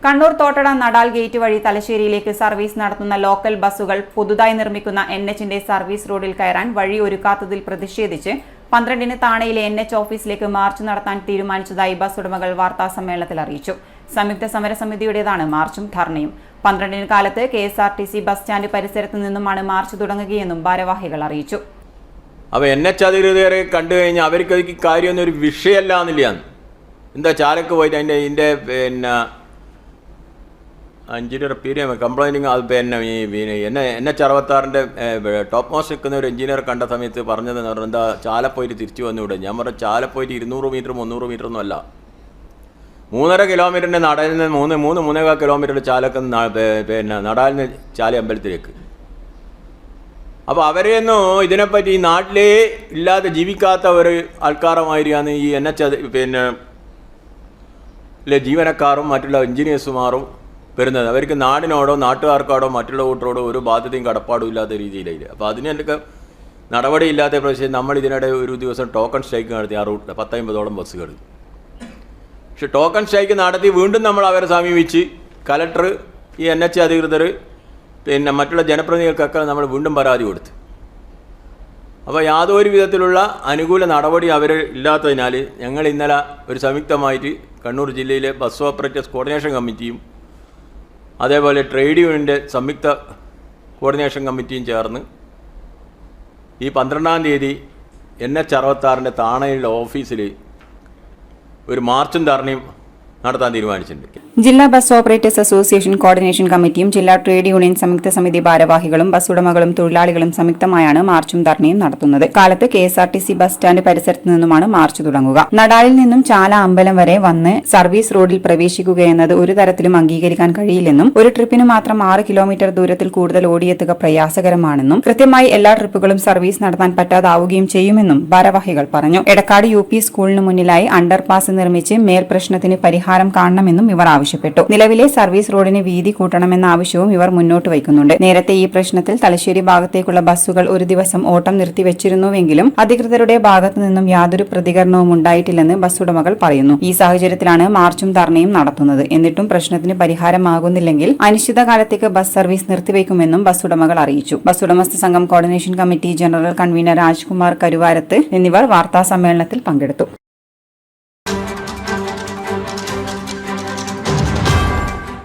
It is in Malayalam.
കണ്ണൂർ തോട്ടട നടാൽ ഗേറ്റ് വഴി തലശ്ശേരിയിലേക്ക് സർവീസ് നടത്തുന്ന ലോക്കൽ ബസ്സുകൾ പുതുതായി നിർമ്മിക്കുന്ന NH-ന്റെ സർവീസ് റോഡിൽ കയറാൻ വഴി ഒരുക്കാത്തതിൽ പ്രതിഷേധിച്ച് 12-ന് താണയിലെ NH ഓഫീസിലേക്ക് മാർച്ച് നടത്താൻ തീരുമാനിച്ചതായി ബസ് ഉടമകൾ വാർത്താസമ്മേളനത്തിൽ അറിയിച്ചു. സംയുക്ത സമരസമിതിയുടേതാണ് മാർച്ചും ധർണയും. 12-ന് കാലത്ത് KSRTC ബസ് സ്റ്റാൻഡ് പരിസരത്ത് നിന്നുമാണ് മാർച്ച് തുടങ്ങുകയെന്നും ഭാരവാഹികൾ അറിയിച്ചു. അപ്പോൾ NH അധികൃതരെ കണ്ടു കഴിഞ്ഞാൽ അവർക്ക് കാര്യമൊന്നും ഒരു വിഷയമല്ല എന്നില്ല. എന്താ ചാലക്ക് പോയിട്ട് അതിൻ്റെ എഞ്ചിനീയർ കംപ്ലൈൻറ്റിങ് അത് NH 66-ന്റെ ടോപ്പ് മോസ്റ്റ് നിൽക്കുന്ന ഒരു എഞ്ചിനീയർ കണ്ട സമയത്ത് പറഞ്ഞതെന്ന് പറഞ്ഞാൽ എന്താ ചാല പോയിട്ട് തിരിച്ചു വന്നുകൂടെ. ഞാൻ പറഞ്ഞു ചാല പോയിട്ട് 200 മീറ്റർ 300 മീറ്റർ ഒന്നും അല്ല, 3.5 കിലോമീറ്ററിൻ്റെ നടയിൽ നിന്ന് 3.5 കിലോമീറ്റർ ചാലക്ക് നടാലിൽ നിന്ന് ചാല അമ്പലത്തിലേക്ക്. അപ്പോൾ അവരെയൊന്നും ഇതിനെപ്പറ്റി ഈ നാട്ടിലേ ഇല്ലാതെ ജീവിക്കാത്ത ഒരു ആൾക്കാരുമായിരിക്കാണ് ഈ NH ജീവനക്കാരും മറ്റുള്ള എഞ്ചിനീയേഴ്സുമാരും വരുന്നത്. അവർക്ക് നാടിനോടോ നാട്ടുകാർക്കോടോ മറ്റുള്ള കൂട്ടരോടോ ഒരു ബാധ്യതയും കടപ്പാടും ഇല്ലാത്ത രീതിയിലായില്ല. അപ്പോൾ അതിനൊക്കെ നടപടിയില്ലാത്ത പ്രശ്നം നമ്മൾ ഇതിനിടെ ഒരു ദിവസം ടോക്കൺ സ്ട്രൈക്ക് നടത്തി ആ റൂട്ടിൽ 10-50ഓളം ബസ്സുകൾ. പക്ഷെ ടോക്കൺ സ്ട്രൈക്ക് നടത്തി വീണ്ടും നമ്മൾ അവരെ സമീപിച്ച് കലക്ടർ, ഈ NH അധികൃതർ, മറ്റുള്ള ജനപ്രതിനിധികൾക്കൊക്കെ നമ്മൾ വീണ്ടും പരാതി കൊടുത്തു. അപ്പോൾ യാതൊരു വിധത്തിലുള്ള അനുകൂല നടപടി അവർ ഇല്ലാത്തതിനാൽ ഞങ്ങൾ ഇന്നലെ ഒരു സംയുക്തമായിട്ട് കണ്ണൂർ ജില്ലയിലെ ബസ് ഓപ്പറേറ്റേഴ്സ് കോർഡിനേഷൻ കമ്മിറ്റിയും അതേപോലെ ട്രേഡ് യൂണിയൻ്റെ സംയുക്ത കോർഡിനേഷൻ കമ്മിറ്റിയും ചേർന്ന് ഈ 12-ാം തീയതി NH 66-ന്റെ താണയിലുള്ള ഓഫീസിൽ ഒരു മാർച്ചും ധർണയും നടത്താൻ തീരുമാനിച്ചിട്ടുണ്ട്. ജില്ലാ ബസ് ഓപ്പറേറ്റേഴ്സ് അസോസിയേഷൻ കോർഡിനേഷൻ കമ്മിറ്റിയും ജില്ലാ ട്രേഡ് യൂണിയൻ സംയുക്ത സമിതി ഭാരവാഹികളും ബസ് ഉടമകളും തൊഴിലാളികളും സംയുക്തമായാണ് മാർച്ചും ധർണയും നടത്തുന്നത്. കാലത്ത് KSRTC ബസ് സ്റ്റാൻഡ് പരിസരത്ത് നിന്നുമാണ് മാർച്ച് തുടങ്ങുക. നടാലിൽ നിന്നും ചാല അമ്പലം വരെ വന്ന് സർവീസ് റോഡിൽ പ്രവേശിക്കുകയെന്നത് ഒരു തരത്തിലും അംഗീകരിക്കാൻ കഴിയില്ലെന്നും ഒരു ട്രിപ്പിന് മാത്രം 6 കിലോമീറ്റർ ദൂരത്തിൽ കൂടുതൽ ഓടിയെത്തുക പ്രയാസകരമാണെന്നും കൃത്യമായി എല്ലാ ട്രിപ്പുകളും സർവീസ് നടത്താൻ പറ്റാതാവുകയും ചെയ്യുമെന്നും ഭാരവാഹികൾ പറഞ്ഞു. എടക്കാട് UP സ്കൂളിന് മുന്നിലായി അണ്ടർപാസ് നിർമ്മിച്ച് മേൽ പ്രശ്നത്തിന് പരിഹാരം കാണണമെന്നും ഇവർ ആവശ്യപ്പെട്ടു. നിലവിലെ സർവീസ് റോഡിന് വീതി കൂട്ടണമെന്ന ആവശ്യവും ഇവർ മുന്നോട്ട് വയ്ക്കുന്നുണ്ട്. നേരത്തെ ഈ പ്രശ്നത്തിൽ തലശ്ശേരി ഭാഗത്തേക്കുള്ള ബസ്സുകൾ ഒരു ദിവസം ഓട്ടം നിർത്തിവെച്ചിരുന്നുവെങ്കിലും അധികൃതരുടെ ഭാഗത്തു നിന്നും യാതൊരു പ്രതികരണവും ഉണ്ടായിട്ടില്ലെന്ന് ബസ് ഉടമകൾ പറയുന്നു. ഈ സാഹചര്യത്തിലാണ് മാർച്ചും ധർണയും നടത്തുന്നത്. എന്നിട്ടും പ്രശ്നത്തിന് പരിഹാരമാകുന്നില്ലെങ്കിൽ അനിശ്ചിതകാലത്തേക്ക് ബസ് സർവീസ് നിർത്തിവെക്കുമെന്നും ബസ് ഉടമകൾ അറിയിച്ചു. ബസ് ഉടമസ്ഥ സംഘം coordination committee general convener Rajkumar Karuvarath എന്നിവർ വാർത്താസമ്മേളനത്തിൽ പങ്കെടുത്തു.